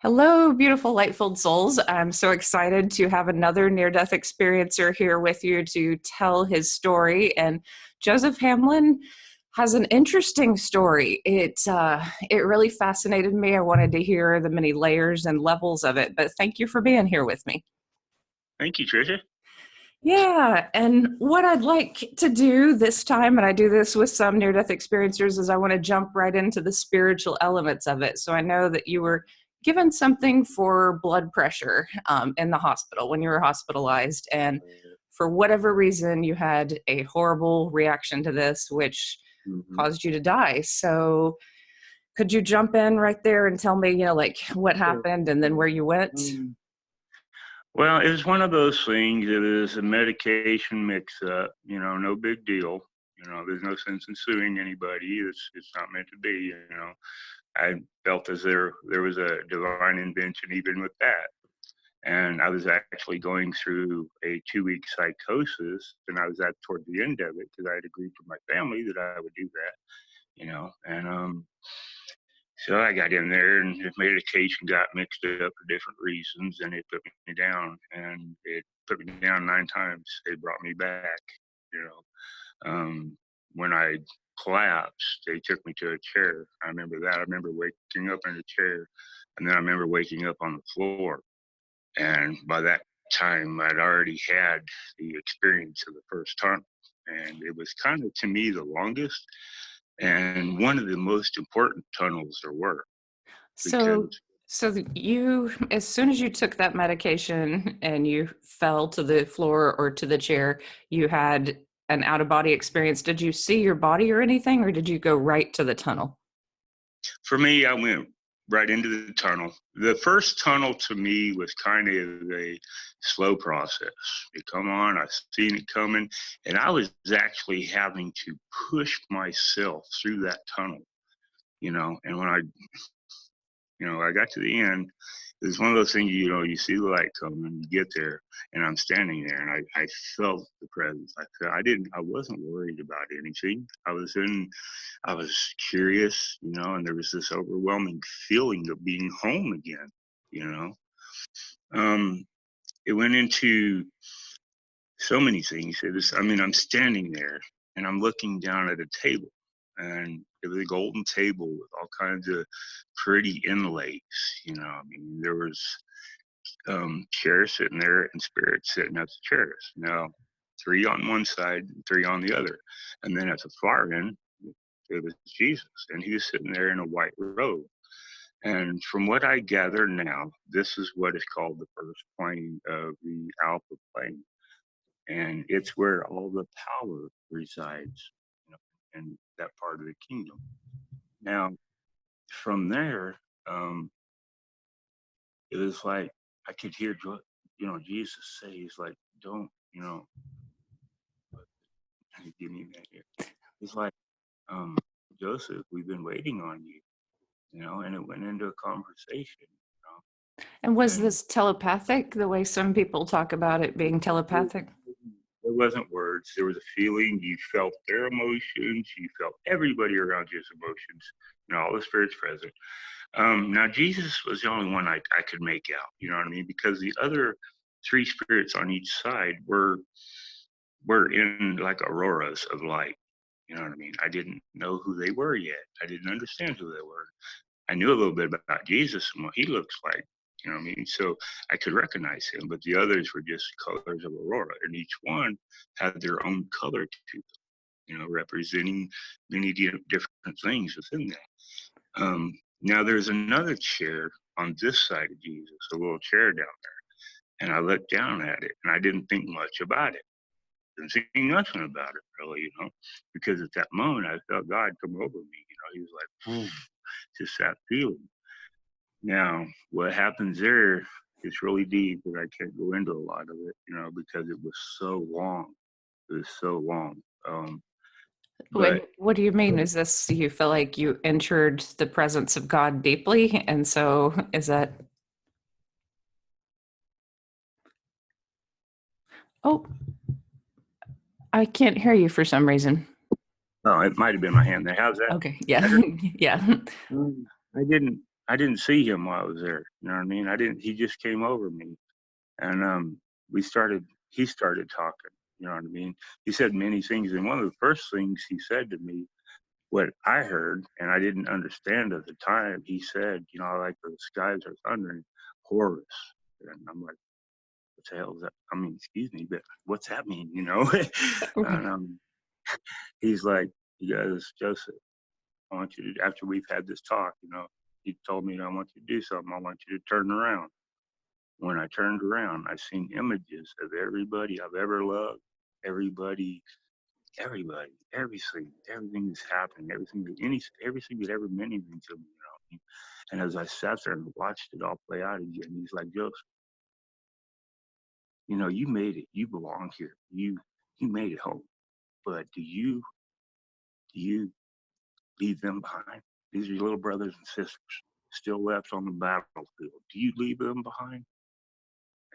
Hello, beautiful light-filled souls. I'm so excited to have another near-death experiencer here with you to tell his story. And Joseph Hamlin has an interesting story. It really fascinated me. I wanted to hear the many layers and levels of it. But thank you for being here with me. Thank you, Tricia. Yeah, and what I'd like to do this time, and I do this with some near-death experiencers, is I want to jump right into the spiritual elements of it. So I know that you were given something for blood pressure in the hospital when you were hospitalized, and for whatever reason, you had a horrible reaction to this, which hmm caused you to die. So could you jump in right there and tell me, like what happened and then where you went? Um, well, it was one of those things. It was a medication mix-up. No big deal. There's no sense in suing anybody. It's not meant to be. I felt as there was a divine invention even with that. And I was actually going through a 2-week psychosis, and I was at toward the end of it because I had agreed with my family that I would do that. And so I got in there, and the medication got mixed up for different reasons, and it put me down. And it put me down 9 times. They brought me back. You know, when I collapsed, they took me to a chair. I remember that. I remember waking up in a chair, and then I remember waking up on the floor. And by that time, I'd already had the experience of the first tunnel, and it was kind of, to me, the longest and one of the most important tunnels there were So, because you, as soon as you took that medication and you fell to the floor or to the chair, you had an out of body experience. Did you see your body or anything, or did you go right to the tunnel? for me, I went right into the tunnel. The first tunnel to me was kind of a slow process. It come on, I seen it coming, and I was actually having to push myself through that tunnel, and when I got to the end. It's one of those things, you see the light coming, you get there, and I'm standing there, and I felt the presence. I wasn't worried about anything. I was curious, and there was this overwhelming feeling of being home again, you know. Um, it went into so many things. I'm standing there, and I'm looking down at a table, and it was a golden table with all kinds of pretty inlays. There was chairs sitting there and spirits sitting at the chairs. Now, 3 on one side, 3 on the other. And then at the far end, it was Jesus, and he was sitting there in a white robe. And from what I gather now, this is what is called the first plane of the Alpha plane. And it's where all the power resides, in that part of the kingdom. Now, from there, um, it was like I could hear, Jesus say, he's like, don't, give me that here. He's like, um, Joseph, we've been waiting on you, and it went into a conversation, And was and this telepathic, the way some people talk about it being telepathic? there wasn't words. There was a feeling. You felt their emotions. You felt everybody around you's emotions. All the spirits present. Now, Jesus was the only one I could make out, you know what I mean? Because the other 3 spirits on each side were in like auroras of light. You know what I mean? I didn't know who they were yet. I didn't understand who they were. I knew a little bit about Jesus and what he looks like. You know what I mean? So I could recognize him, but the others were just colors of aurora, and each one had their own color to them, representing many different things within that. Now there's another chair on this side of Jesus, a little chair down there, and I looked down at it, and I didn't think much about it. Didn't think nothing about it really, because at that moment I felt God come over me. He was like, boom, just that feeling. Now, what happens there is really deep, but I can't go into a lot of it, because it was so long. It was so long. But What do you mean? Is this you feel like you entered the presence of God deeply? And so is that, oh, I can't hear you for some reason. oh, it might have been my hand there. How's that? Okay, yeah, Better? yeah. I didn't. I didn't see him while I was there. You know what I mean? He just came over me, and he started talking. You know what I mean? He said many things, and one of the first things he said to me, what I heard, and I didn't understand at the time, he said, you know, like the skies are thundering, Horus. And I'm like, what the hell is that? I mean, excuse me, but what's that mean, you know? And he's like, he goes, Joseph, I want you to, after we've had this talk, you know, he told me, I want you to do something. I want you to turn around. When I turned around, I seen images of everybody I've ever loved, everybody, everything that's happening, everything that ever meant anything to me, you know. And as I sat there and watched it all play out again, he's like, Joseph, you know, you made it. You belong here. You made it home. But do you leave them behind? These are your little brothers and sisters still left on the battlefield. Do you leave them behind?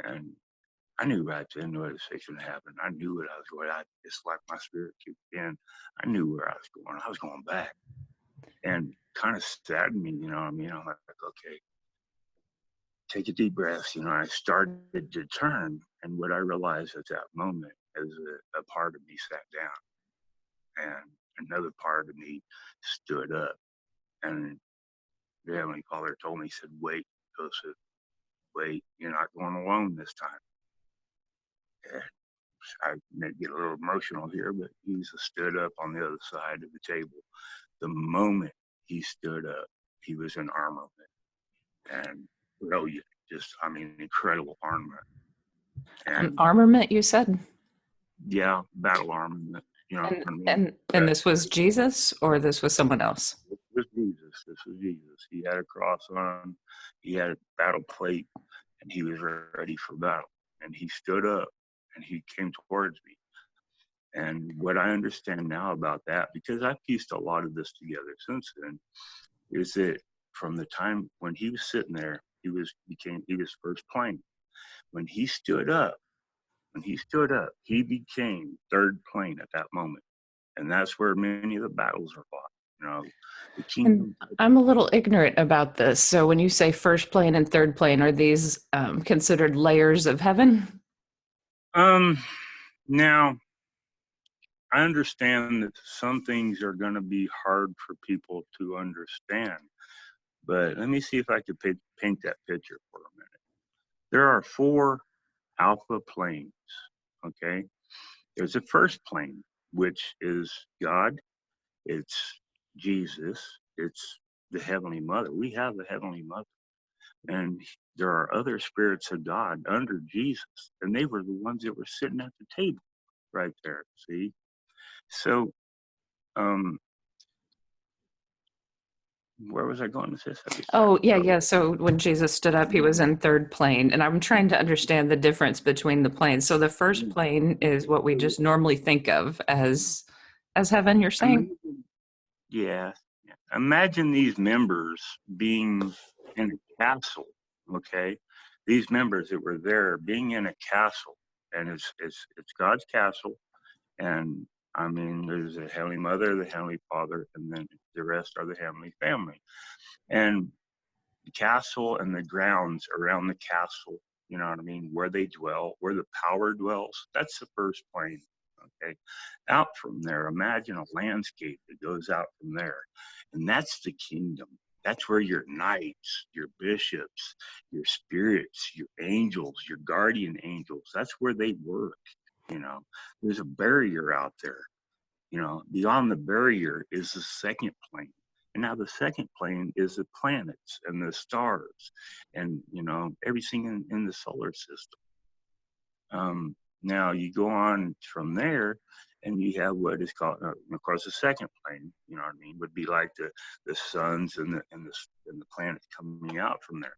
And I knew right then what was fixing to happen. I knew what I was going. It's like my spirit kicked in. I knew where I was going. I was going back, and kind of saddened me. You know what I mean? I'm like, okay, take a deep breath. You know, I started to turn, and what I realized at that moment is a part of me sat down, and another part of me stood up. And the Heavenly Father told me, he said, wait, Joseph, wait, you're not going alone this time. And I may get a little emotional here, but he stood up on the other side of the table. The moment he stood up, he was in armament and brilliant, just, I mean, incredible armament. And armament, you said? yeah, battle armament, you know what I mean? And this was Jesus, or this was someone else? This was Jesus. This was Jesus. He had a cross on, he had a battle plate, and he was ready for battle. And he stood up and he came towards me. And what I understand now about that, because I've pieced a lot of this together since then, is that from the time when he was sitting there, he was first plane. When he stood up, he became third plane at that moment. And that's where many of the battles are fought. You know, the kingdom. And I'm a little ignorant about this. So when you say first plane and third plane, are these considered layers of heaven? Now I understand that some things are going to be hard for people to understand, but let me see if I could paint that picture for a minute. There are 4 alpha planes, okay? There's a first plane, which is God, it's Jesus, it's the Heavenly Mother. We have the Heavenly Mother. And there are other spirits of God under Jesus, and they were the ones that were sitting at the table right there, see? So, where was I going with this? Oh, yeah. So when Jesus stood up, he was in third plane. And I'm trying to understand the difference between the planes. So the first plane is what we just normally think of as heaven, you're saying? Yeah. Imagine these members being in a castle, okay? These members that were there being in a castle, and it's God's castle, and I mean, there's the Heavenly Mother, the Heavenly Father, and then the rest are the Heavenly Family. And the castle and the grounds around the castle, you know what I mean, where they dwell, where the power dwells, that's the first plane. Okay. Out from there, imagine a landscape that goes out from there. And that's the kingdom. That's where your knights, your bishops, your spirits, your angels, your guardian angels, that's where they work. You know, there's a barrier out there. You know, beyond the barrier is the second plane. And now the second plane is the planets and the stars and, you know, everything in the solar system. Now you go on from there and you have what is called, of course, the second plane, you know what I mean, would be like the suns and the planets coming out from there.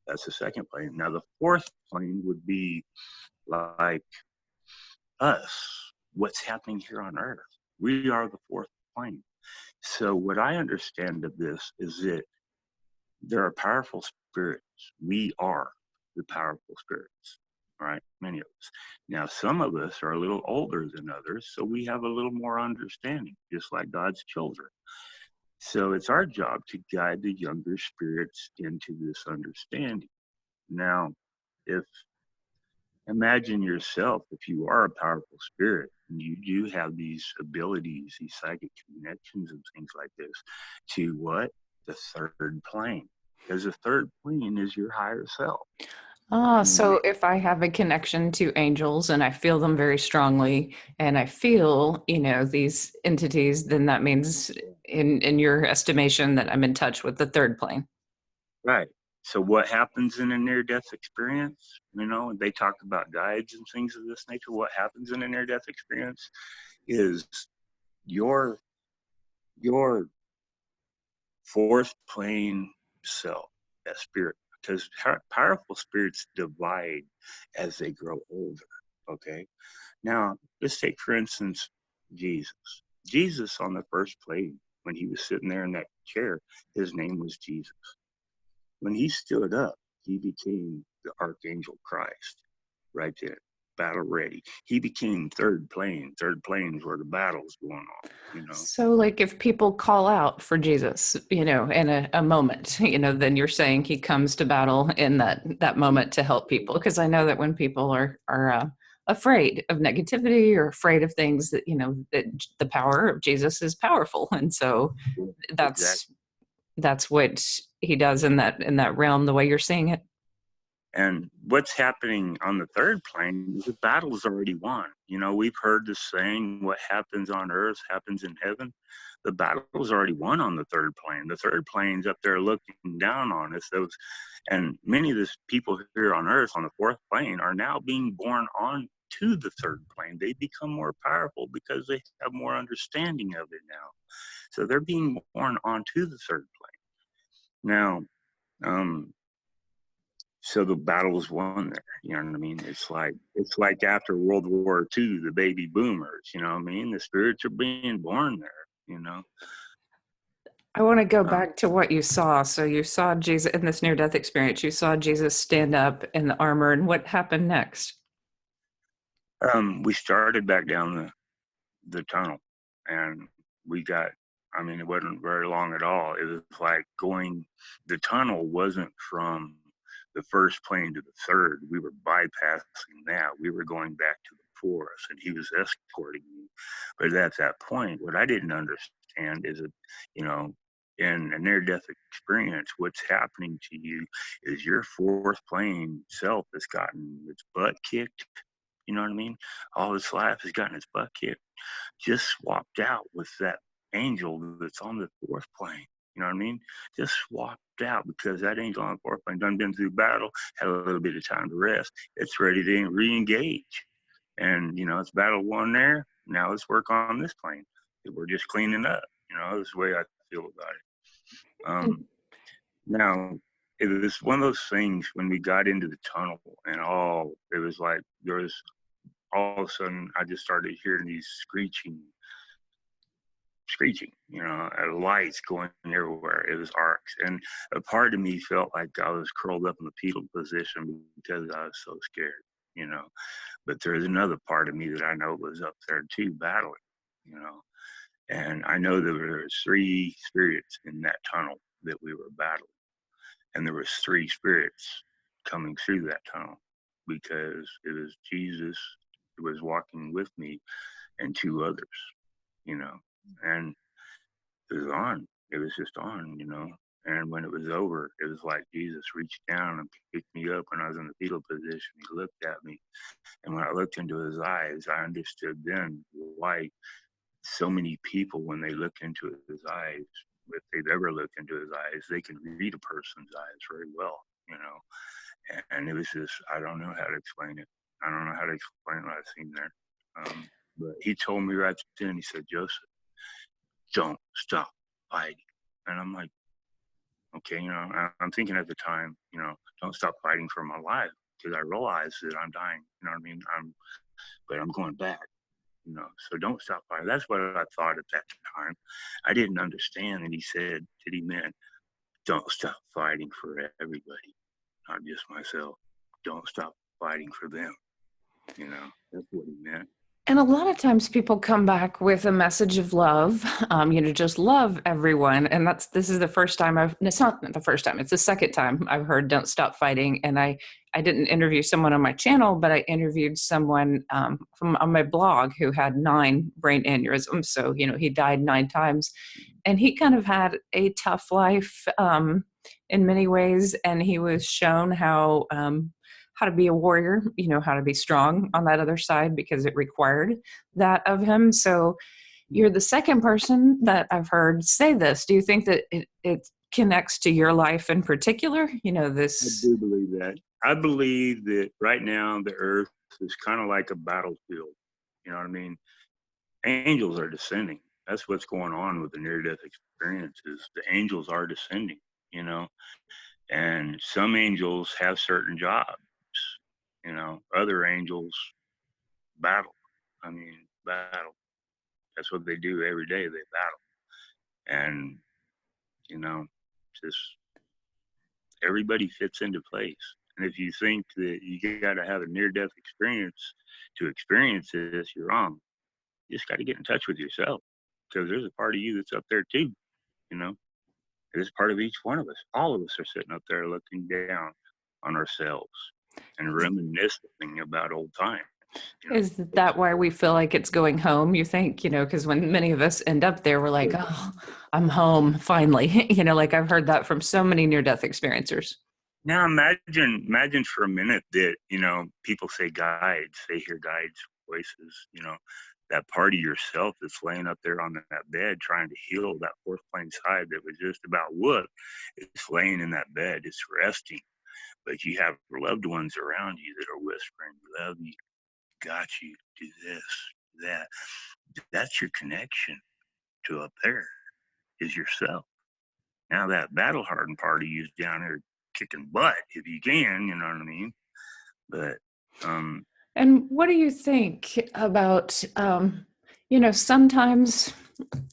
That's the second plane. Now the fourth plane would be like us, what's happening here on Earth. We are the fourth plane. So what I understand of this is that there are powerful spirits. We are the powerful spirits, right? Many of us. Now, some of us are a little older than others, so we have a little more understanding, just like God's children. So it's our job to guide the younger spirits into this understanding. Now, if imagine yourself, if you are a powerful spirit and you do have these abilities, these psychic connections and things like this, to what? The third plane. Because the third plane is your higher self. Ah, You know, so if I have a connection to angels and I feel them very strongly and I feel, these entities, then that means in your estimation that I'm in touch with the third plane. right. So what happens in a near-death experience? They talk about guides and things of this nature. What happens in a near-death experience is your your fourth plane self, that spirit, because powerful spirits divide as they grow older. Okay. Now, let's take, for instance, Jesus. Jesus on the first plane, when he was sitting there in that chair, his name was Jesus. When he stood up, he became the Archangel Christ right there, battle ready. He became third plane. Third plane is where the battle's going on. So, like, if people call out for Jesus, in a moment, then you're saying he comes to battle in that moment to help people. Because I know that when people are afraid of negativity or afraid of things, that the power of Jesus is powerful, and so Exactly. that's what he does in that realm. The way you're seeing it. And what's happening on the third plane is the battle's already won. We've heard the saying, what happens on earth happens in heaven. The battle's already won on the third plane. The third plane's up there looking down on us. And many of the people here on earth on the fourth plane are now being born on to the third plane. They become more powerful because they have more understanding of it now. So they're being born onto the third plane. Now, so the battle was won there. You know what I mean? It's like after World War II, the baby boomers. You know what I mean? The spirits are being born there. You know. I want to go Um, back to what you saw. So you saw Jesus in this near-death experience. You saw Jesus stand up in the armor, and what happened next? we started back down the tunnel, and we got. I mean, it wasn't very long at all. It was like going. The tunnel wasn't from the first plane to the third. We were bypassing that. We were going back to the forest, and he was escorting me. But at that point, what I didn't understand is that, in a near-death experience, what's happening to you is your fourth plane self has gotten its butt kicked. You know what I mean? All his life has gotten its butt kicked, just swapped out with that angel that's on the fourth plane. You know what I mean? Just swapped out because that angel on the fourth plane done been through battle, had a little bit of time to rest. It's ready to re-engage. And, it's battle won there. Now let's work on this plane. We're just cleaning up. That's the way I feel about it. Now, it was one of those things when we got into the tunnel and it was like there was all of a sudden I just started hearing these screeching, lights going everywhere. It was arcs. And a part of me felt like I was curled up in the fetal position because I was so scared, you know. But there's another part of me that I know was up there too, battling, you know. And I know there were three spirits in that tunnel that we were battling. And there was three spirits coming through that tunnel because it was Jesus who was walking with me and two others, you know. And it was on. It was just on. And when it was over, it was like Jesus reached down and picked me up when I was in the fetal position. He looked at me. And when I looked into his eyes, I understood then why so many people, when they look into his eyes, if they've ever looked into his eyes, they can read a person's eyes very well. And it was just, I don't know how to explain it. I don't know how to explain what I've seen there. But he told me right then, he said, Joseph, don't stop fighting. And I'm like, okay, I'm thinking at the time, don't stop fighting for my life because I realize that I'm dying. You know what I mean? But I'm going back. So don't stop fighting. That's what I thought at that time. I didn't understand. And he said that he meant, don't stop fighting for everybody, not just myself. Don't stop fighting for them. That's what he meant. And a lot of times people come back with a message of love, just love everyone. And this is the first time it's not the first time, it's the second time I've heard Don't Stop Fighting. And I didn't interview someone on my channel, but I interviewed someone from on my blog who had 9 brain aneurysms. So, he died 9 times, and he kind of had a tough life in many ways. And he was shown how to be a warrior, how to be strong on that other side, because it required that of him. So you're the second person that I've heard say this. Do you think that it connects to your life in particular? I This do believe that. I believe that right now the earth is kind of like a battlefield. You know what I mean? Angels are descending. That's what's going on with the near-death experiences. The angels are descending, you know, and some angels have certain jobs. Other angels battle. Battle. That's what they do every day. They battle, and you know, just everybody fits into place. And if you think that you got to have a near-death experience to experience this, you're wrong. You just got to get in touch with yourself, because there's a part of you that's up there too. You know, there's part of each one of us. All of us are sitting up there looking down on ourselves and reminiscing about old times. is that why we feel like it's going home, you think? Because when many of us end up there, we're like, oh, I'm home finally. Like I've heard that from so many near-death experiencers. Now imagine for a minute that, people say guides, they hear guides' voices, that part of yourself that's laying up there on that bed trying to heal that fourth plane side that was just about whooped. It's laying in that bed, it's resting. But you have loved ones around you that are whispering, love you, got you, do this, that. That's your connection to up there, is yourself. Now that battle hardened part of you is down here kicking butt if you can, you know what I mean? But And what do you think about, sometimes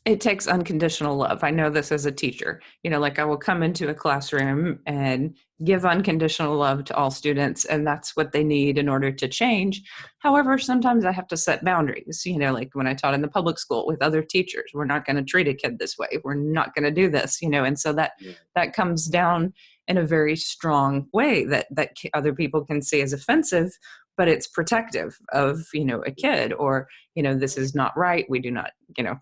it takes unconditional love. I know this as a teacher, like I will come into a classroom and give unconditional love to all students, and that's what they need in order to change. However, sometimes I have to set boundaries, like when I taught in the public school with other teachers, we're not going to treat a kid this way. We're not going to do this, and so that comes down in a very strong way that other people can see as offensive, but it's protective of, a kid, or, this is not right. We do not,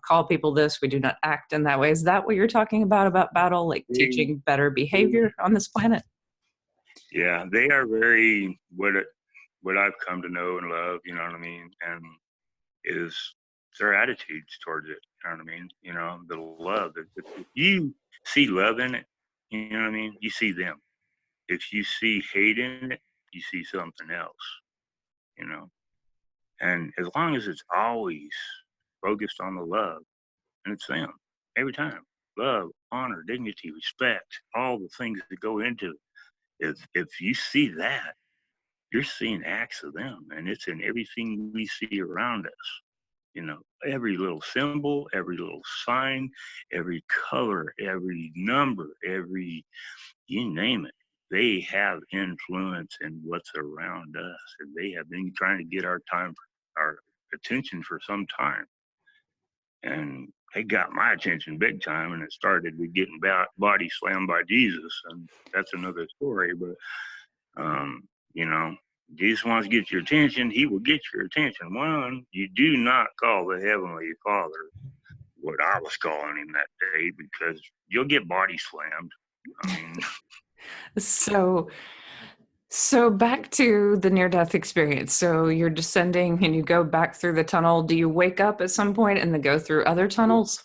call people this. We do not act in that way. Is that what you're talking about battle, like teaching better behavior on this planet? yeah, they are very what I've come to know and love, you know what I mean, and is their attitudes towards it. You know what I mean? The love. If you see love in it, you know what I mean. You see them. If you see hate in it, you see something else. You know, and as long as it's always focused on the love, and it's them every time. Love, honor, dignity, respect, all the things that go into it. If you see that, you're seeing acts of them, and it's in everything we see around us. Every little symbol, every little sign, every color, every number, every, you name it. They have influence in what's around us, and they have been trying to get our attention for some time. And they got my attention big time, and it started with getting body slammed by Jesus, and that's another story. But you know, Jesus wants to get your attention. He will get your attention. One, you do not call the Heavenly Father what I was calling him that day, because you'll get body slammed. I mean, So back to the near-death experience. So you're descending and you go back through the tunnel. Do you wake up at some point and then go through other tunnels?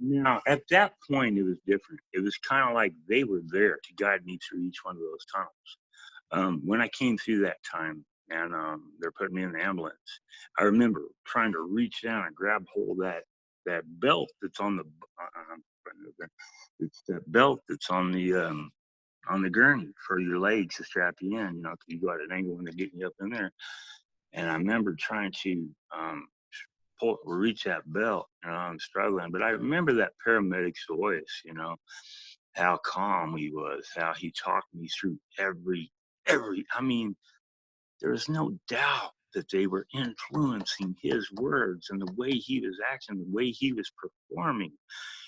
now at that point, it was different. It was kind of like they were there to guide me through each one of those tunnels. When I came through that time, and they're putting me in the ambulance, I remember trying to reach down and grab hold of that belt that's on it's that belt that's on the gurney for your legs to strap you in, because you go at an angle when they're getting you up in there. And I remember trying to reach that belt, I'm struggling. But I remember that paramedic's voice, how calm he was, how he talked me through every, I mean, there was no doubt that they were influencing his words and the way he was acting, the way he was performing.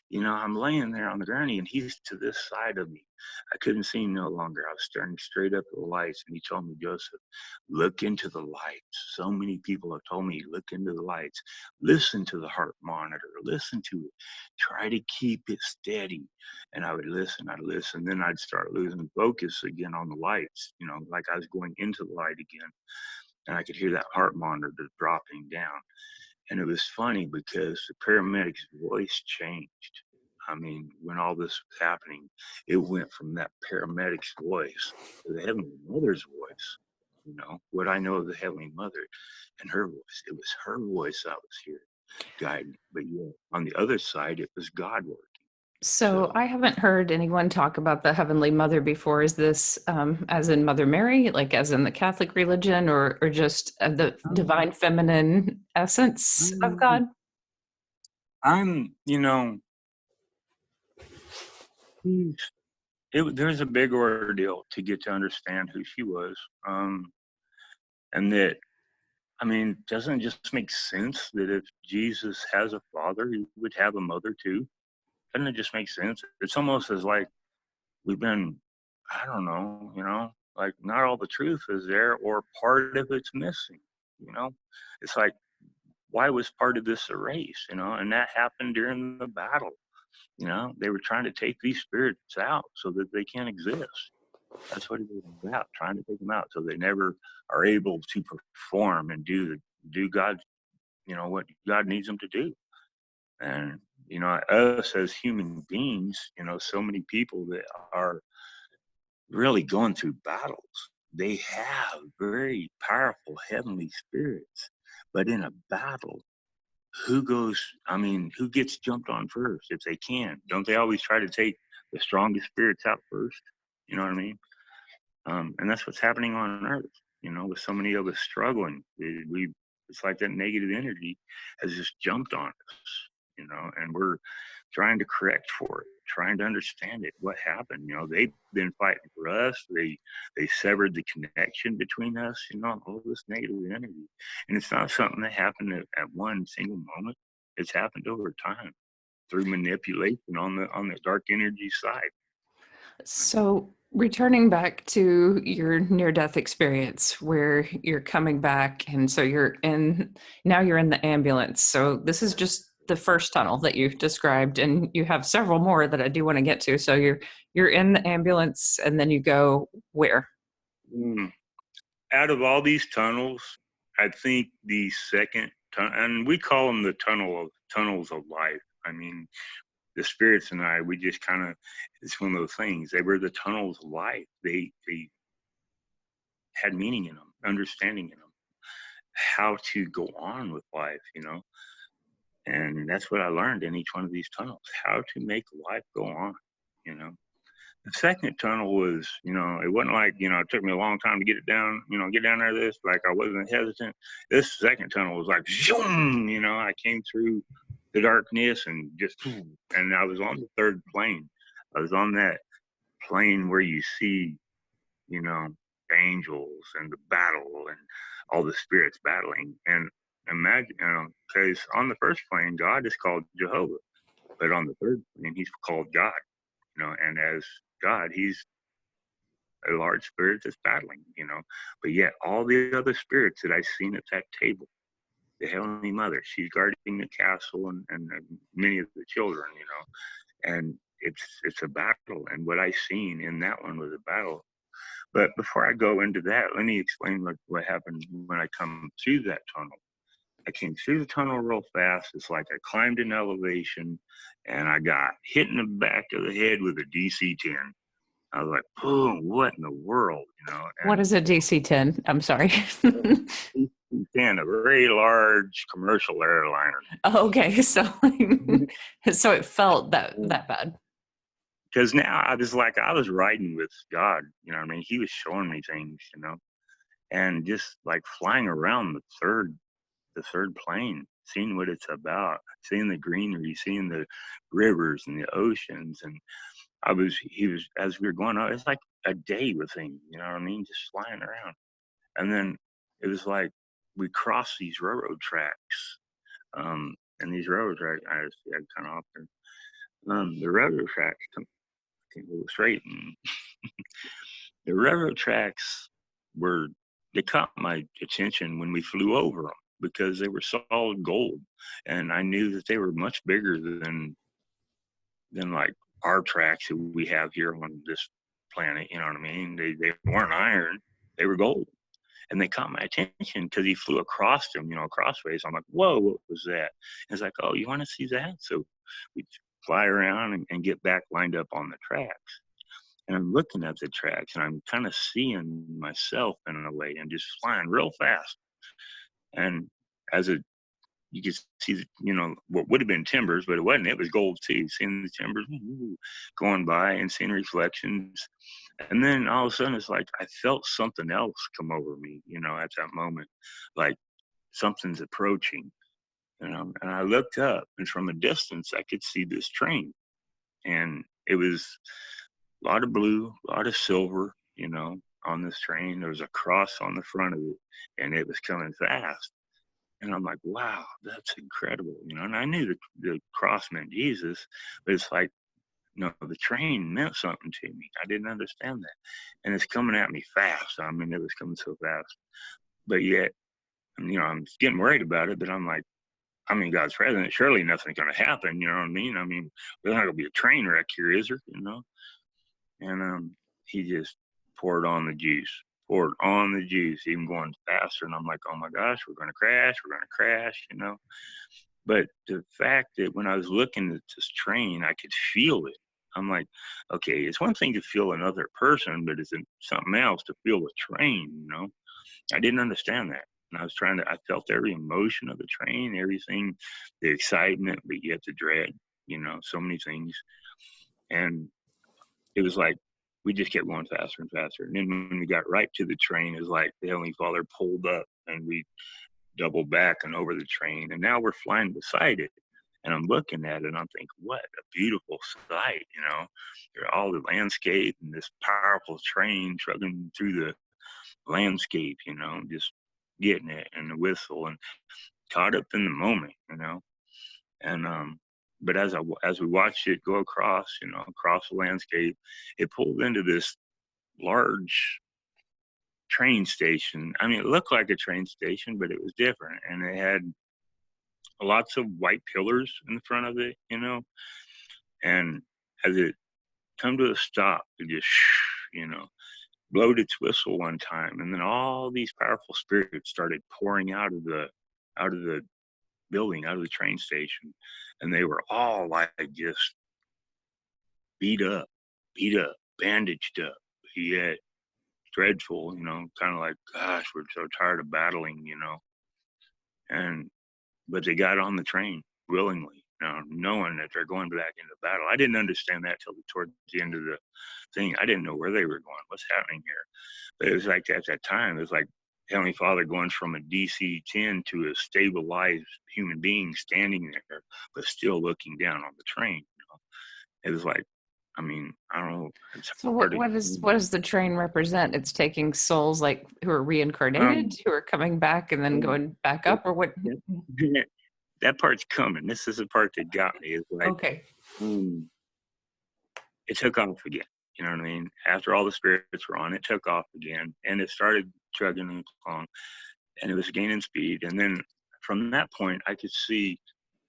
You know, I'm laying there on the gurney and he's to this side of me. I couldn't see him no longer. I was staring straight up at the lights, and he told me, Joseph, look into the lights. So many people have told me, look into the lights. Listen to the heart monitor. Listen to it. Try to keep it steady. And I would listen. I'd listen. Then I'd start losing focus again on the lights, you know, like I was going into the light again. And I could hear that heart monitor dropping down. And it was funny because the paramedic's voice changed. I mean, when all this was happening, it went from that paramedic's voice to the Heavenly Mother's voice. You know, what I know of the Heavenly Mother and her voice, it was her voice I was hearing guiding. But yeah, on the other side, it was God working. So So, I haven't heard anyone talk about the Heavenly Mother before. Is this as in Mother Mary, like as in the Catholic religion, or just the um, divine feminine essence of God? you know, he's, there's a big ordeal to get to understand who she was. And that, I mean, doesn't it just make sense that if Jesus has a father, he would have a mother too? Doesn't it just make sense? It's almost as like we've been, I don't know, you know, like not all the truth is there or part of it's missing, you know? It's like, why was part of this erased, you know? And that happened during the battle, you know? They were trying to take these spirits out so that they can't exist. That's what it was about, trying to take them out so they never are able to perform and do God, you know, what God needs them to do. And, you know, us as human beings, you know, so many people that are really going through battles, they have very powerful heavenly spirits. But in a battle, who goes, I mean, who gets jumped on first if they can? Don't they always try to take the strongest spirits out first? You know what I mean? And that's what's happening on Earth. You know, with so many of us struggling, it's like that negative energy has just jumped on us. You know, and we're trying to correct for it, trying to understand it. What happened? You know, they've been fighting for us. They severed the connection between us. You know, all this negative energy, and it's not something that happened at one single moment. It's happened over time through manipulation on the dark energy side. So, returning back to your near death experience where you're coming back, and so now you're in the ambulance. So, this is just the first tunnel that you've described, and you have several more that I do want to get to. So, you're in the ambulance, and then you go where? Mm. Out of all these tunnels, I think the second tunnel, and we call them the tunnels of life. I mean, the spirits and I, we just kind of, it's one of those things. They were the tunnels of life. They had meaning in them, understanding in them, how to go on with life, you know. And that's what I learned in each one of these tunnels, how to make life go on, you know. The second tunnel was, you know, it wasn't like, you know, it took me a long time to get it down, you know, get down there this, like I wasn't hesitant. This second tunnel was like, zoom, you know, I came through the darkness and just, and I was on the third plane. I was on that plane where you see, you know, angels and the battle and all the spirits battling. And imagine, you know, because on the first plane, God is called Jehovah, but on the third plane, he's called God, you know, and as God, he's a large spirit that's battling, you know. But yet, all the other spirits that I've seen at that table, the Heavenly Mother, she's guarding the castle and many of the children, you know, and it's a battle. And what I seen in that one was a battle. But before I go into that, let me explain what happened when I come through that tunnel. I came through the tunnel real fast. It's like I climbed an elevation and I got hit in the back of the head with a DC-10. I was like, boom, what in the world, you know? What And is a DC-10? I'm sorry. DC-10, a very large commercial airliner. Okay, so so it felt that bad. Because now I was like, I was riding with God, you know what I mean? He was showing me things, you know, and just like flying around the third plane, seeing what it's about, seeing the greenery, seeing the rivers and the oceans. And he was, as we were going out, it's like a day with him, you know what I mean? Just flying around. And then it was like we crossed these railroad tracks. And these railroad tracks, I see that kind of often. The railroad tracks can go straight, and the railroad tracks were, they caught my attention when we flew over them because they were solid gold, and I knew that they were much bigger than like our tracks that we have here on this planet. You know what I mean? They weren't iron; they were gold. And they caught my attention because he flew across them, crossways. I'm like, whoa, what was that? And it's like, oh, you want to see that? So we fly around and get back lined up on the tracks. And I'm looking at the tracks and I'm kind of seeing myself in a way and just flying real fast. And as you could see, what would have been timbers, but it wasn't. It was gold too. Seeing the timbers going by and seeing reflections. And then all of a sudden, it's like I felt something else come over me, at that moment, like something's approaching. And I looked up, and from a distance, I could see this train. And it was a lot of blue, a lot of silver, on this train. There was a cross on the front of it, and it was coming fast. And I'm like, wow, that's incredible, And I knew the cross meant Jesus, but it's like, the train meant something to me. I didn't understand that. And it's coming at me fast. I mean, it was coming so fast. But yet, I'm getting worried about it, but I'm like, I'm in God's presence. Surely nothing's going to happen. You know what I mean? I mean, there's not going to be a train wreck here, is there? And he just poured on the juice, even going faster. And I'm like, oh my gosh, we're going to crash, But the fact that when I was looking at this train, I could feel it. I'm like, okay, it's one thing to feel another person, but it's something else to feel the train, I didn't understand that. And I felt every emotion of the train, everything, the excitement, but yet the dread, so many things. And it was like, we just kept going faster and faster. And then when we got right to the train, it was like the Heavenly Father pulled up and we doubled back and over the train. And now we're flying beside it. And I'm looking at it and I'm thinking, what a beautiful sight, all the landscape and this powerful train trucking through the landscape, just getting it and the whistle and caught up in the moment, And but as we watched it go across, across the landscape, it pulled into this large train station. I mean, it looked like a train station, but it was different, and it had lots of white pillars in the front of it, And as it come to a stop, it just, blowed its whistle one time, and then all these powerful spirits started pouring out of the building, out of the train station, and they were all like just beat up, bandaged up, yet dreadful, kind of like, gosh, we're so tired of battling, and but they got on the train willingly, knowing that they're going back into battle. I didn't understand that till towards the end of the thing. I didn't know where they were going, what's happening here. But it was like at that time, it was like Heavenly Father going from a DC-10 to a stabilized human being standing there, but still looking down on the train. It was like, I mean, I don't know. It's So hard what does the train represent? It's taking souls like who are reincarnated, who are coming back and then going back up, or what? That part's coming. This is the part that got me. It's like, Okay. It took off again. You know what I mean? After all the spirits were on, it took off again, and it started chugging along, and it was gaining speed. And then from that point, I could see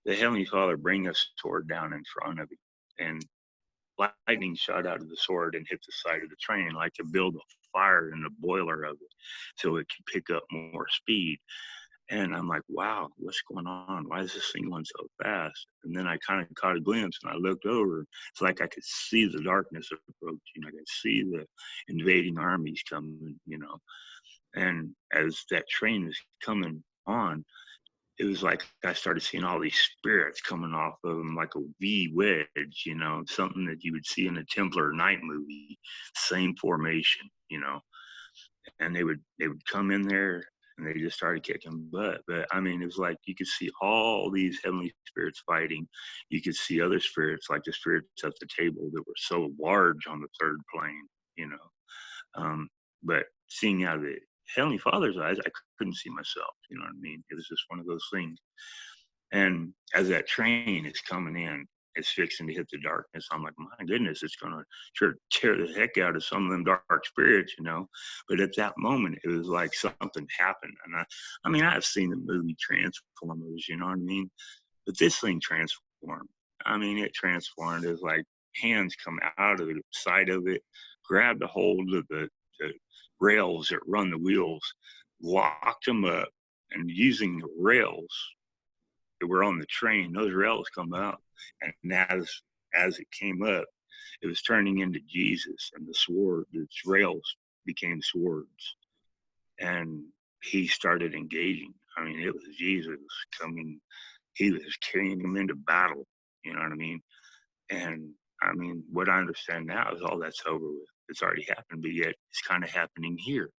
the Heavenly Father bring a sword down in front of it, and lightning shot out of the sword and hit the side of the train, like to build a fire in the boiler of it, so it could pick up more speed. And I'm like, wow, what's going on? Why is this thing going so fast? And then I kind of caught a glimpse and I looked over. It's like I could see the darkness approaching. I could see the invading armies coming, And as that train is coming on, it was like I started seeing all these spirits coming off of them like a V wedge, something that you would see in a Templar night movie, same formation, and they would come in there and they just started kicking butt. But I mean, it was like you could see all these heavenly spirits fighting. You could see other spirits, like the spirits at the table that were so large on the third plane, But seeing out of the Heavenly Father's eyes, I couldn't see myself. You know what I mean? It was just one of those things. And as that train is coming in, it's fixing to hit the darkness. I'm like, my goodness, it's going to sure tear the heck out of some of them dark spirits, you know. But at that moment, it was like something happened. And I mean, I've seen the movie Transformers, you know what I mean? But this thing transformed. I mean, it transformed. It was like hands come out of the side of it, grabbed a hold of the rails that run the wheels, locked them up, and using the rails that were on the train, those rails come out, and as it came up, it was turning into Jesus, and the sword, its rails became swords, and he started engaging. I mean, it was Jesus coming. He was carrying them into battle. You know what I mean? And I mean, what I understand now is all that's over with. It's already happened, but yet it's kind of happening here,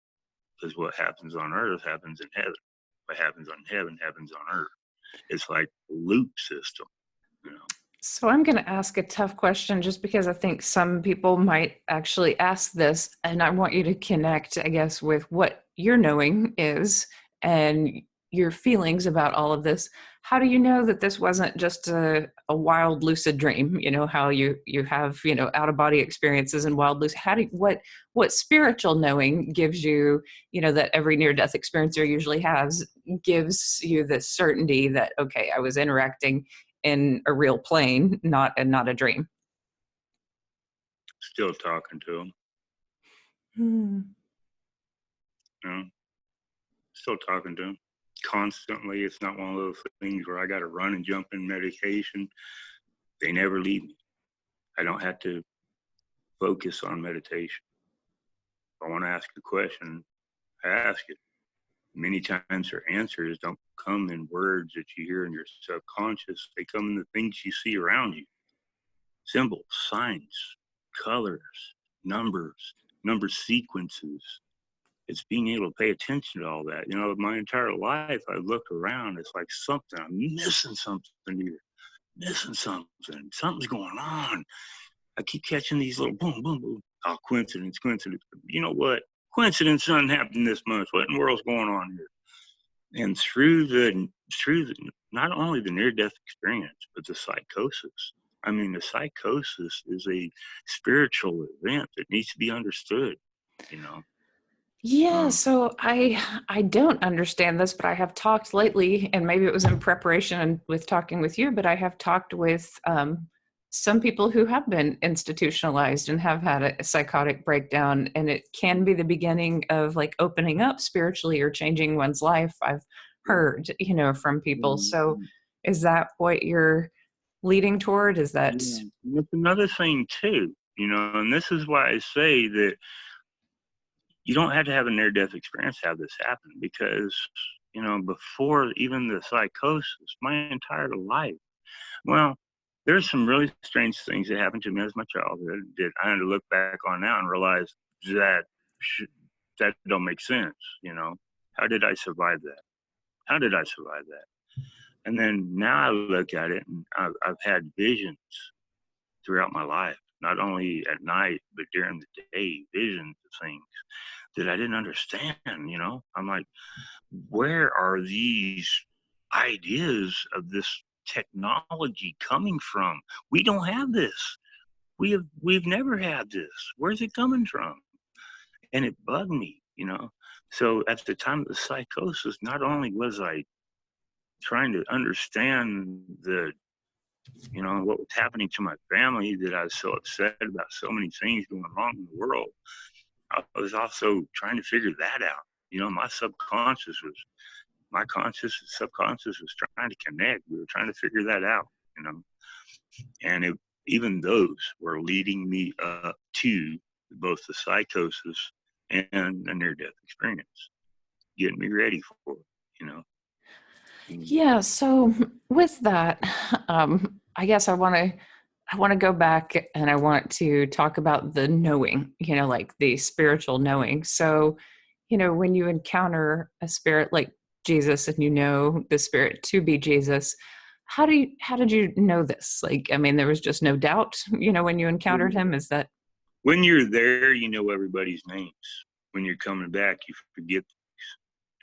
because what happens on earth happens in heaven. What happens on heaven happens on earth. It's like a loop system, you know. So I'm going to ask a tough question just because I think some people might actually ask this, and I want you to connect, I guess, with what your knowing is and your feelings about all of this. How do you know that this wasn't just a wild lucid dream? You know, how you have, you know, out of body experiences and wild lucid. How do what spiritual knowing gives you, you know, that every near death experiencer usually has, gives you the certainty that, okay, I was interacting in a real plane, not a dream. Still talking to him, you know, still talking to him constantly. It's not one of those things where I got to run and jump in medication. They never leave me. I don't have to focus on meditation. If I want to ask a question, I ask it. Many times their answers don't come in words that you hear in your subconscious. They come in the things you see around you. Symbols, signs, colors, numbers, number sequences. It's being able to pay attention to all that. You know, my entire life, I look around, it's like something, I'm missing something here, missing something. Something's going on. I keep catching these little boom, boom, boom. Oh, coincidence, coincidence. You know what? Coincidence doesn't happen this much. What in the world's going on here? And through the not only the near-death experience, but the psychosis. I mean, the psychosis is a spiritual event that needs to be understood, you know. Yeah, so I don't understand this, but I have talked lately, and maybe it was in preparation with talking with you, but I have talked with some people who have been institutionalized and have had a psychotic breakdown, and it can be the beginning of like opening up spiritually or changing one's life. I've heard, you know, from people. So is that what you're leading toward? Is that... Yeah. That's another thing too, you know, and this is why I say that you don't have to have a near-death experience to have this happen, because, you know, before even the psychosis, my entire life, well, there's some really strange things that happened to me as my childhood that I had to look back on now and realize that that don't make sense, you know. How did I survive that? How did I survive that? And then now I look at it, and I've had visions throughout my life, not only at night, but during the day, visions of things that I didn't understand, you know. I'm like, where are these ideas of this technology coming from? We don't have this. We've never had this. Where's it coming from? And it bugged me, you know. So at the time of the psychosis, not only was I trying to understand you know, what was happening to my family, that I was so upset about so many things going wrong in the world, I was also trying to figure that out. You know, my conscious and subconscious was trying to connect. We were trying to figure that out, you know. And even those were leading me up to both the psychosis and the near-death experience, getting me ready for it, you know. Yeah, so with that, I guess I want to go back and I want to talk about the knowing, you know, like the spiritual knowing. So, you know, when you encounter a spirit like Jesus and you know the spirit to be Jesus, how did you know this? Like, I mean, there was just no doubt, you know, when you encountered him. Is that... When you're there, you know everybody's names. When you're coming back, you forget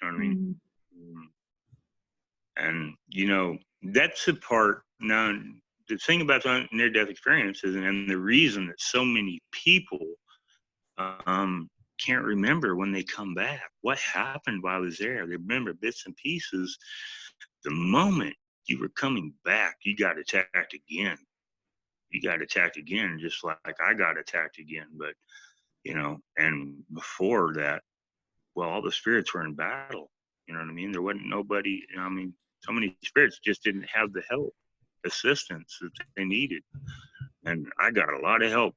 You know what I mean? Hmm. And, you know, that's the part. Now, the thing about the near-death experience is, and the reason that so many people can't remember when they come back, what happened while I was there. They remember bits and pieces. The moment you were coming back, you got attacked again. You got attacked again, just like I got attacked again. But, you know, and before that, well, all the spirits were in battle. You know what I mean? There wasn't nobody, you know, I mean, so many spirits just didn't have the help, assistance that they needed. And I got a lot of help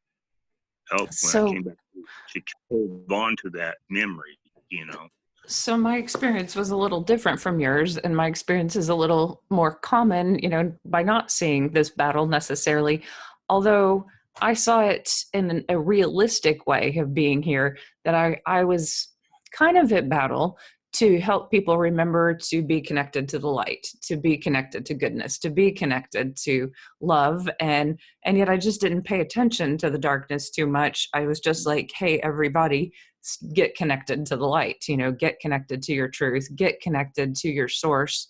when I came So, back to hold on to that memory, you know. so my experience was a little different from yours, and my experience is a little more common, you know, by not seeing this battle necessarily. Although I saw it in a realistic way of being here, that I was kind of at battle to help people remember to be connected to the light, to be connected to goodness, to be connected to love. And yet I just didn't pay attention to the darkness too much. I was just like, hey, everybody, get connected to the light, you know, get connected to your truth, get connected to your source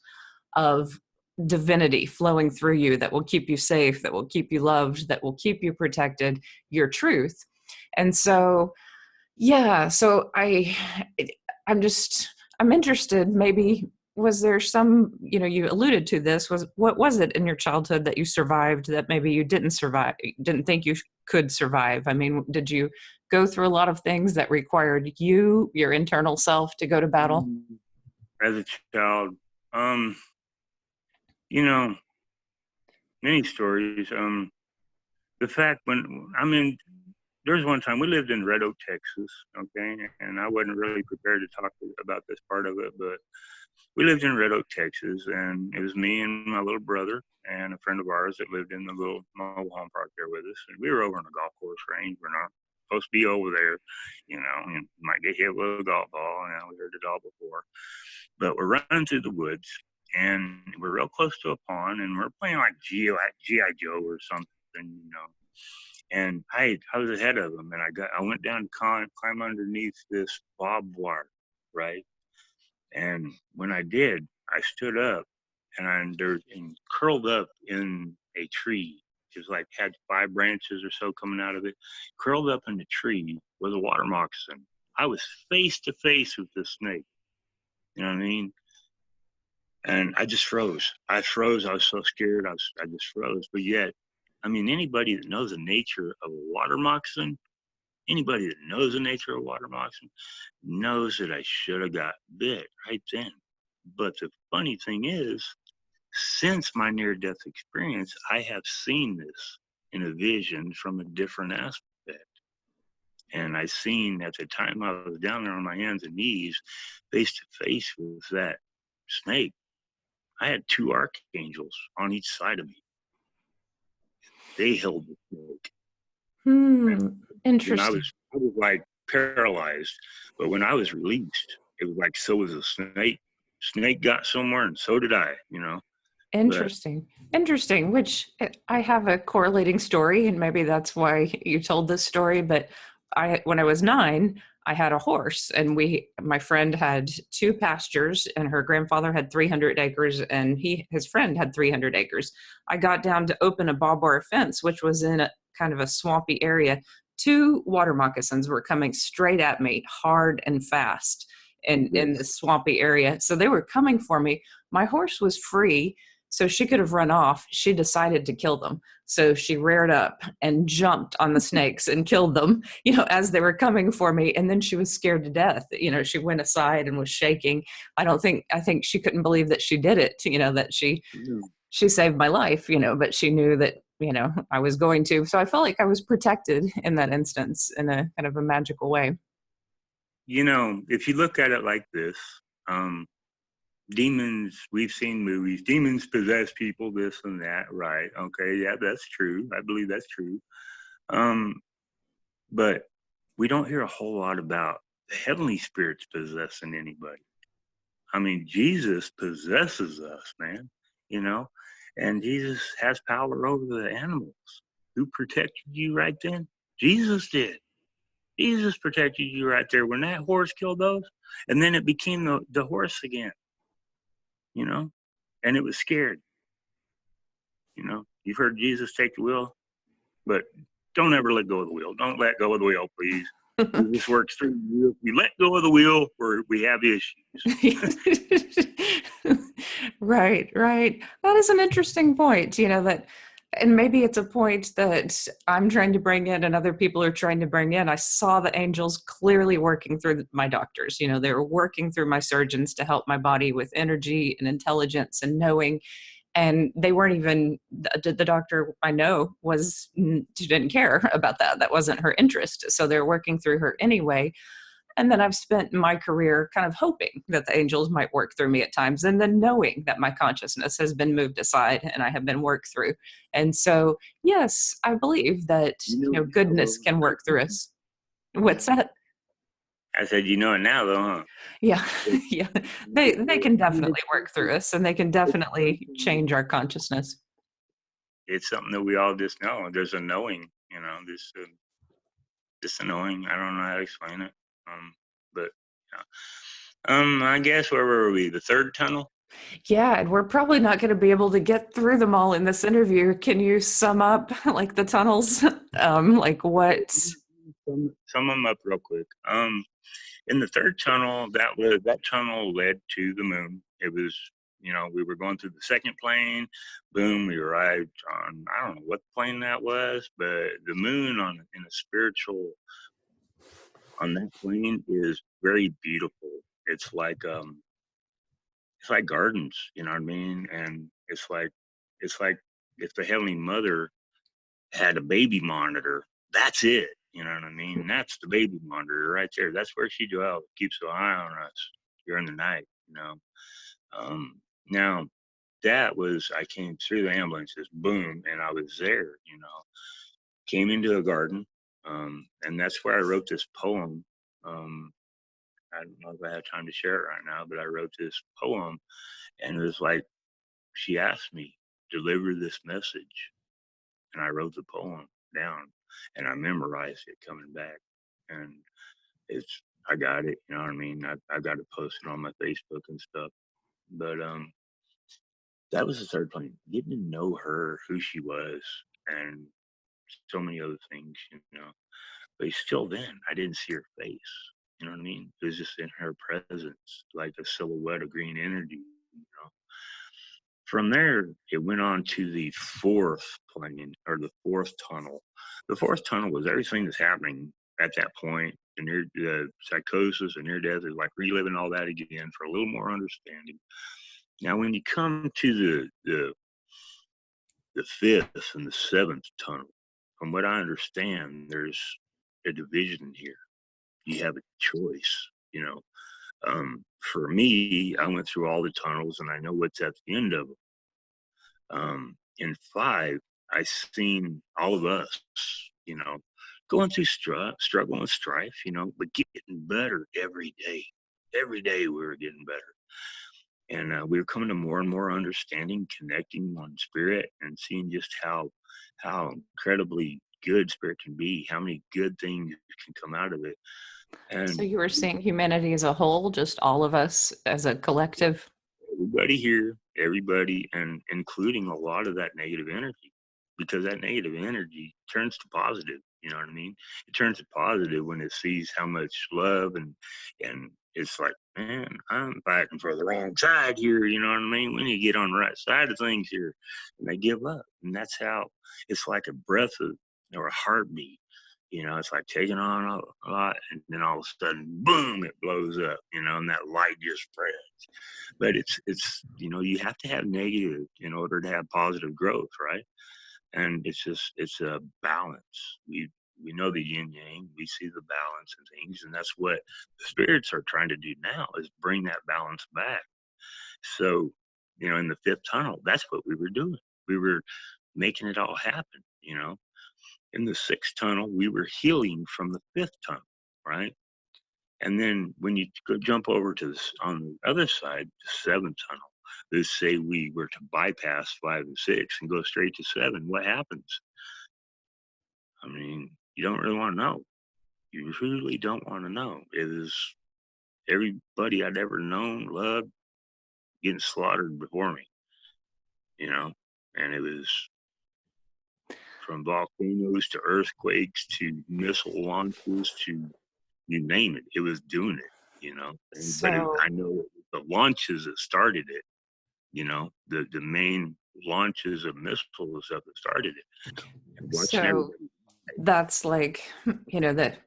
of divinity flowing through you that will keep you safe, that will keep you loved, that will keep you protected, your truth. And so, yeah, so I'm interested, maybe was there some, you know, you alluded to this, was what was it in your childhood that you survived that maybe you didn't survive, didn't think you could survive? I mean, did you go through a lot of things that required you, your internal self, to go to battle? As a child, um, you know, many stories. The fact when, I mean, there was one time we lived in Red Oak, Texas, okay, and I wasn't really prepared to talk about this part of it, but we lived in Red Oak, Texas, and it was me and my little brother and a friend of ours that lived in the little mobile home park there with us. And we were over on the golf course range. We're not supposed to be over there, you know, and might get hit with a golf ball. You know, we heard it all before. But we're running through the woods, and we're real close to a pond, and we're playing like G.I. Joe or something, you know. And I was ahead of them, and I went down to climb underneath this barbed wire, right? And when I did, I stood up and curled up in a tree. It was like had 5 branches or so coming out of it, curled up in the tree with a water moccasin. I was face to face with this snake. You know what I mean? And I just froze. I froze. I was so scared. I just froze. But yet, I mean, anybody that knows the nature of a water moccasin, anybody that knows the nature of a water moccasin, knows that I should have got bit right then. But the funny thing is, since my near death experience, I have seen this in a vision from a different aspect. And I seen at the time I was down there on my hands and knees, face to face with that snake. I had 2 archangels on each side of me. They held the snake. And Hmm, then interesting. I was like paralyzed. But when I was released, it was like so was a snake. Snake got somewhere, and so did I. You know. But Interesting. Interesting. Which I have a correlating story, and maybe that's why you told this story. But when I was 9, I had a horse, and my friend had 2 pastures, and her grandfather had 300 acres, and his friend had 300 acres. I got down to open a barbed wire fence, which was in a kind of a swampy area. 2 water moccasins were coming straight at me, hard and fast, in this swampy area. So they were coming for me. My horse was free, so she could have run off. She decided to kill them. So she reared up and jumped on the snakes and killed them, you know, as they were coming for me. And then she was scared to death. You know, she went aside and was shaking. I think she couldn't believe that she did it, you know, that she saved my life, you know, but she knew that, you know, I was going to. So I felt like I was protected in that instance in a kind of a magical way. you know, if you look at it like this, um, demons, we've seen movies, demons possess people, this and that, right? Okay, yeah, that's true. I believe that's true. Um, but we don't hear a whole lot about the heavenly spirits possessing anybody. I mean, Jesus possesses us, man, you know, and Jesus has power over the animals. Who protected you right then? Jesus did. Jesus protected you right there when that horse killed those. And then it became the horse again, you know, and it was scared. You know, you've heard Jesus take the wheel, but don't ever let go of the wheel. Don't let go of the wheel, please. Jesus works through you. If we let go of the wheel, we have issues. Right, right. That is an interesting point, that, and maybe it's a point that I'm trying to bring in and other people are trying to bring in. I saw the angels clearly working through my doctors. They were working through my surgeons to help my body with energy and intelligence and knowing. And they weren't even, the doctor I know she didn't care about that. That wasn't her interest. So they're working through her anyway. And then I've spent my career kind of hoping that the angels might work through me at times, and then knowing that my consciousness has been moved aside and I have been worked through. And so, yes, I believe that goodness can work through us. What's that? I said, you know it now, though, huh? Yeah, yeah. They can definitely work through us, and they can definitely change our consciousness. It's something that we all just know. There's a knowing, this knowing. I don't know how to explain it. But I guess where were we? The third tunnel? Yeah, and we're probably not going to be able to get through them all in this interview. Can you sum up like the tunnels? Like what? Sum them up real quick. In the third tunnel, that tunnel led to the moon. It was, we were going through the second plane. Boom, we arrived on, I don't know what plane that was, but the moon in a spiritual, on that plane is very beautiful. It's like gardens, you know what I mean? And it's like if the Heavenly Mother had a baby monitor, that's it. You know what I mean? That's the baby monitor right there. That's where she dwells, keeps an eye on us during the night, Now I came through the ambulances, boom, and I was there, came into a garden. And that's where I wrote this poem. I don't know if I have time to share it right now, but I wrote this poem, and it was like, she asked me, deliver this message. And I wrote the poem down, and I memorized it coming back. And I got it, you know what I mean? I got it posted on my Facebook and stuff. But that was the third plane, getting to know her, who she was, and so many other things, But still then, I didn't see her face. You know what I mean? It was just in her presence, like a silhouette of green energy. From there, it went on to the fourth plane, or the fourth tunnel. The fourth tunnel was everything that's happening at that point. The psychosis and near death is like reliving all that again for a little more understanding. Now, when you come to the fifth and the seventh tunnel, from what I understand, there's a division here. You have a choice, For me, I went through all the tunnels and I know what's at the end of them. In five, I seen all of us, going through struggle and strife, but getting better every day. Every day we were getting better. And we were coming to more and more understanding, connecting on spirit, and seeing just how incredibly good spirit can be, how many good things can come out of it. And so you were seeing humanity as a whole, just all of us as a collective? Everybody here, everybody, and including a lot of that negative energy, because that negative energy turns to positive. You know what I mean? It turns to positive when it sees how much love and it's like, man, I'm fighting for the wrong side here. You know what I mean? We need to get on the right side of things here, and they give up, and that's how it's like a breath of or a heartbeat. It's like taking on a lot, and then all of a sudden, boom, it blows up. And that light just spreads. But it's you have to have negative in order to have positive growth, right? And it's a balance. We know the yin yang, we see the balance and things, and that's what the spirits are trying to do now, is bring that balance back. So in the fifth tunnel, that's what we were doing. We were making it all happen. In the sixth tunnel, we were healing from the fifth tunnel, right? And then when you go jump over to on the other side, the seventh tunnel, let's say we were to bypass 5 and 6 and go straight to 7, what happens? I mean, you don't really want to know. You really don't want to know. It is everybody I'd ever known, loved, getting slaughtered before me, you know? And it was from volcanoes to earthquakes to missile launches to you name it. It was doing it, you know? But So I know the launches that started it, you know, the main launches of missiles and stuff that started it. And watching so everybody. that's like, that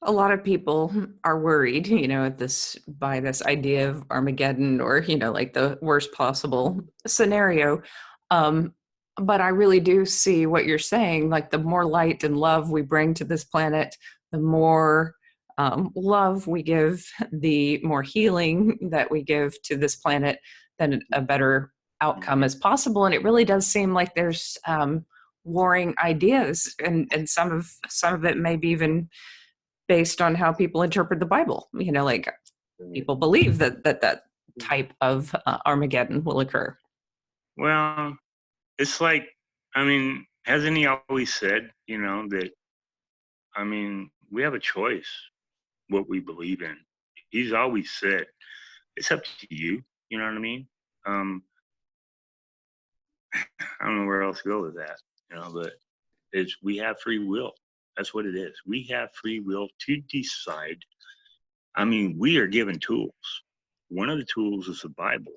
a lot of people are worried, at this by this idea of Armageddon, or, like the worst possible scenario. Um, but I really do see what you're saying. Like, the more light and love we bring to this planet, the more love we give, the more healing that we give to this planet, then a better outcome is possible. And it really does seem like there's warring ideas, and some of it maybe even based on how people interpret the Bible. Like, people believe that type of Armageddon will occur. Well, it's like, I mean, hasn't he always said, you know, that, I mean, we have a choice what we believe in. He's always said, it's up to you. You know what I mean? Um, I don't know where else to go with that, you know, but we have free will. That's what it is. We have free will to decide. I mean, we are given tools. One of the tools is the Bible.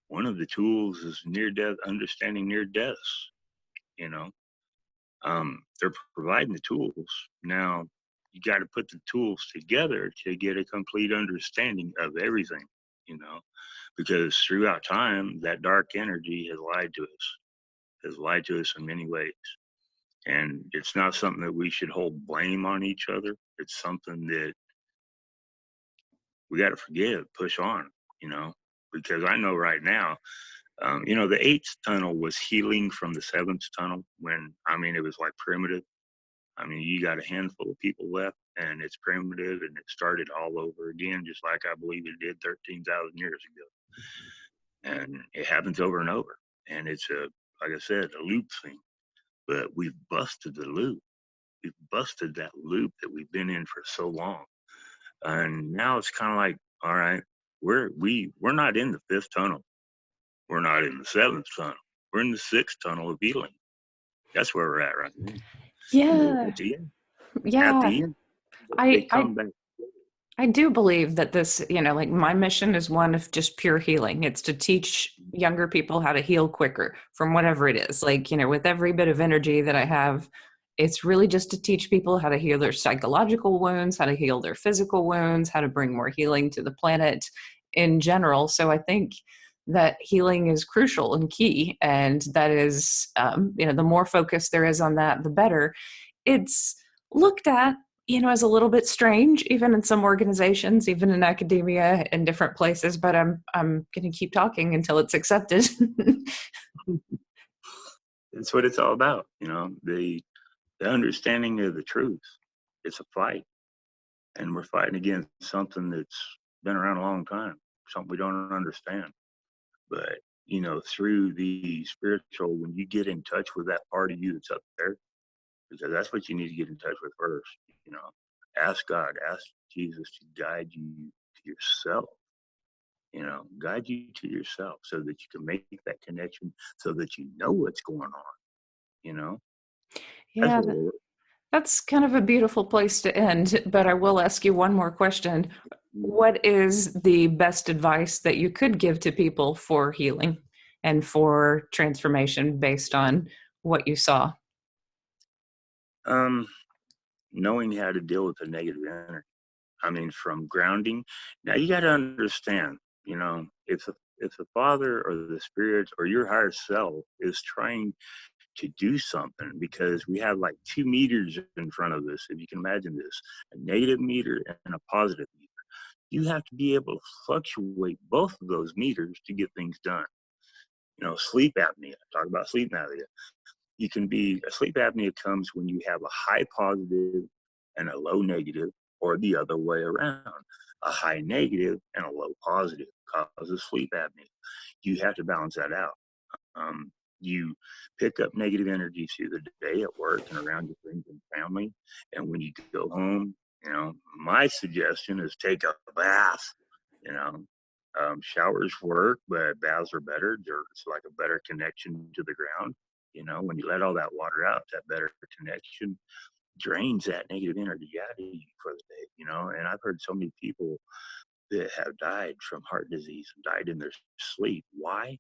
One of the tools is near death, understanding near deaths, you know. They're providing the tools. Now, you got to put the tools together to get a complete understanding of everything, you know, because throughout time, that dark energy has lied to us in many ways. And it's not something that we should hold blame on each other. It's something that we got to forgive, push on, you know, because I know right now, you know, the eighth tunnel was healing from the seventh tunnel when, I mean, it was like primitive. I mean, you got a handful of people left and it's primitive and it started all over again, just like I believe it did 13,000 years ago. And it happens over and over. And it's like I said, a loop thing. But we've busted the loop. We've busted that loop that we've been in for so long. And now it's kind of like, all right, we're not in the fifth tunnel. We're not in the seventh tunnel. We're in the sixth tunnel of healing. That's where we're at right now. And Yeah, at the end, at yeah. the end, they I I come back. I do believe that this, like, my mission is one of just pure healing. It's to teach younger people how to heal quicker from whatever it is. Like, with every bit of energy that I have, it's really just to teach people how to heal their psychological wounds, how to heal their physical wounds, how to bring more healing to the planet in general. So I think that healing is crucial and key. And that is, the more focus there is on that, the better. It's looked at, as a little bit strange, even in some organizations, even in academia, in different places. But I'm going to keep talking until it's accepted. That's what it's all about, you know, the understanding of the truth. It's a fight, and we're fighting against something that's been around a long time, something we don't understand. But you know, through the spiritual, when you get in touch with that part of you that's up there, because that's what you need to get in touch with first. You know, ask God, ask Jesus to guide you to yourself. You know, guide you to yourself so that you can make that connection, so that you know what's going on. You know, that's Yeah, what we're. that's kind of a beautiful place to end. But I will ask you one more question. What is the best advice that you could give to people for healing and for transformation based on what you saw? Um, Knowing how to deal with the negative energy. I mean, from grounding. Now you got to understand, you know, if the Father or the Spirit or your higher self is trying to do something, because we have like 2 meters in front of us, if you can imagine this, a negative meter and a positive meter. You have to be able to fluctuate both of those meters to get things done. You know, sleep apnea. Talk about sleep apnea. You can be a sleep apnea comes when you have a high positive and a low negative, or the other way around. A high negative and a low positive causes sleep apnea. You have to balance that out. You pick up negative energy through the day at work and around your friends and family, and when you go home, You know, my suggestion is take a bath. You know, showers work, but baths are better. It's like a better connection to the ground. You know, when you let all that water out, that better connection drains that negative energy out of you for the day. You know, and I've heard so many people that have died from heart disease and died in their sleep. Why?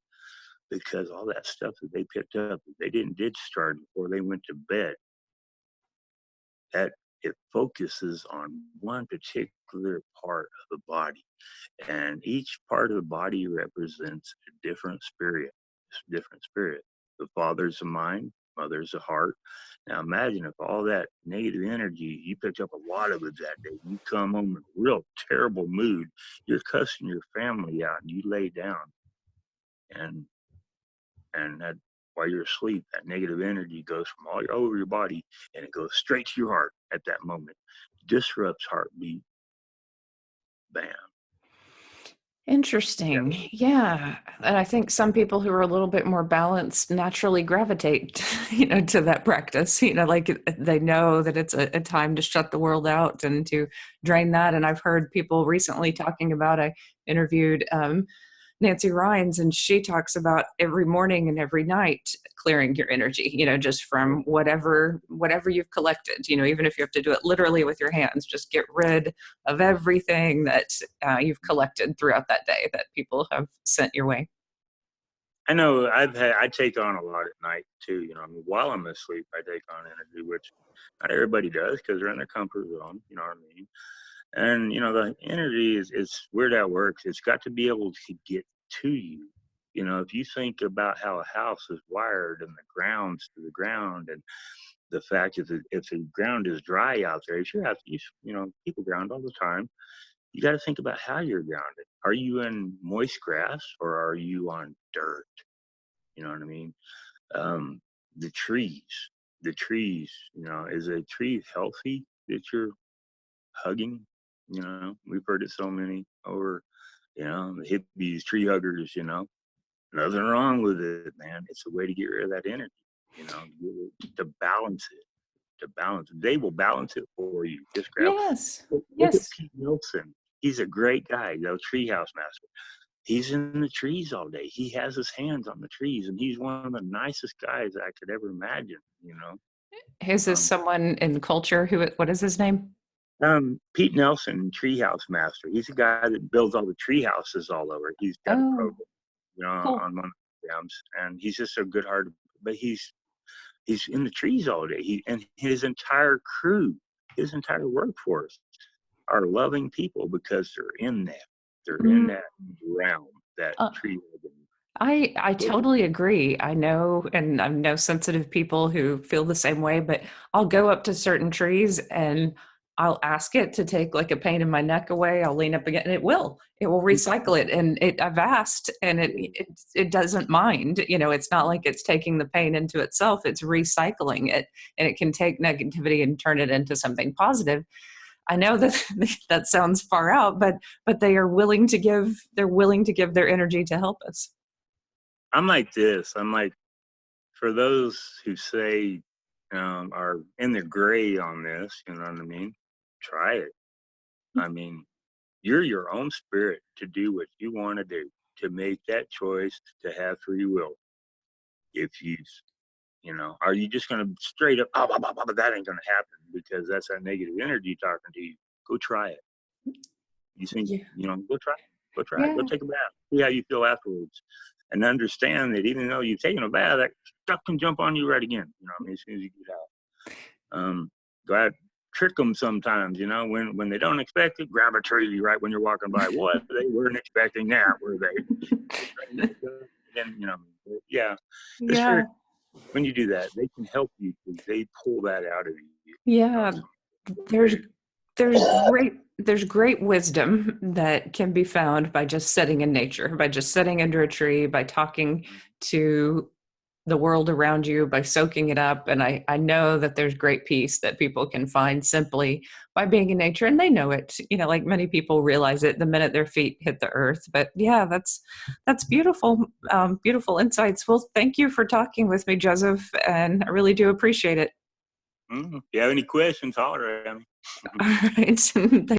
Because all that stuff that they picked up, they didn't discharge before they went to bed, that it focuses on one particular part of the body. And each part of the body represents a different spirit, different spirit. The father's a mind, mother's a heart. Now imagine if all that negative energy, you picked up a lot of it that day, you come home in a real terrible mood, you're cussing your family out and you lay down. And that, while you're asleep, that negative energy goes from all over your body and it goes straight to your heart at that moment, disrupts heartbeat. Bam. Interesting. Yeah. And I think some people who are a little bit more balanced naturally gravitate, to that practice, like they know that it's a time to shut the world out and to drain that. And I've heard people recently talking about, I interviewed Nancy Rhines, and she talks about every morning and every night clearing your energy, just from whatever you've collected, even if you have to do it literally with your hands, just get rid of everything that you've collected throughout that day that people have sent your way. I know I take on a lot at night too. I mean, while I'm asleep, I take on energy, which not everybody does because they're in their comfort zone. You know what I mean? And the energy is where that works. It's got to be able to get to you. If you think about how a house is wired and the grounds to the ground, and the fact is that if the ground is dry out there, if you have to use, people ground all the time. You got to think about how you're grounded. Are you in moist grass or are you on dirt? You know what I mean? The trees, is a tree healthy that you're hugging? We've heard it so many over, the hippies, tree huggers, nothing wrong with it, man. It's a way to get rid of that energy, to balance it, They will balance it for you. Just grab, Yes. look at Yes. Pete Nelson. He's a great guy, treehouse master. He's in the trees all day. He has his hands on the trees, and he's one of the nicest guys I could ever imagine, Is this Um, someone in culture what is his name? Pete Nelson, Treehouse Master. He's a guy that builds all the tree houses all over. He's got a Oh, program, cool. on one of the dams, and he's just a good heart. But he's in the trees all day. And his entire crew, his entire workforce, are loving people because they're in that. They're in Mm, that realm, that uh, tree. I totally agree. I know, and I know sensitive people who feel the same way, but I'll go up to certain trees and I'll ask it to take like a pain in my neck away. I'll lean up again and it will recycle it. And I've asked and it doesn't mind, it's not like it's taking the pain into itself. It's recycling it, and it can take negativity and turn it into something positive. I know that that sounds far out, but they're willing to give their energy to help us. I'm like this. I'm like, for those who say are in the gray on this, you know what I mean? Try it. I mean, you're your own spirit to do what you want to do, to make that choice, to have free will. If are you just going to straight up, that ain't going to happen because that's that negative energy talking to you. Go try it. You think, Yeah. go try it. Go try it. Go Yeah. take a bath. See how you feel afterwards. And understand that even though you've taken a bath, that stuff can jump on you right again. As soon as you get out. Go out, trick them sometimes, when they don't expect it, grab a tree right when you're walking by. What? They weren't expecting that, were they? And, yeah. The spirit, Yeah. when you do that, they can help you because they pull that out of you. Yeah. So There's there's great wisdom that can be found by just sitting in nature, by just sitting under a tree, by talking to the world around you, by soaking it up. And I know that there's great peace that people can find simply by being in nature. And they know it, like many people realize it the minute their feet hit the earth. But yeah, that's beautiful, beautiful insights. Well, thank you for talking with me, Joseph. And I really do appreciate it. If you have any questions, holler at me. All right.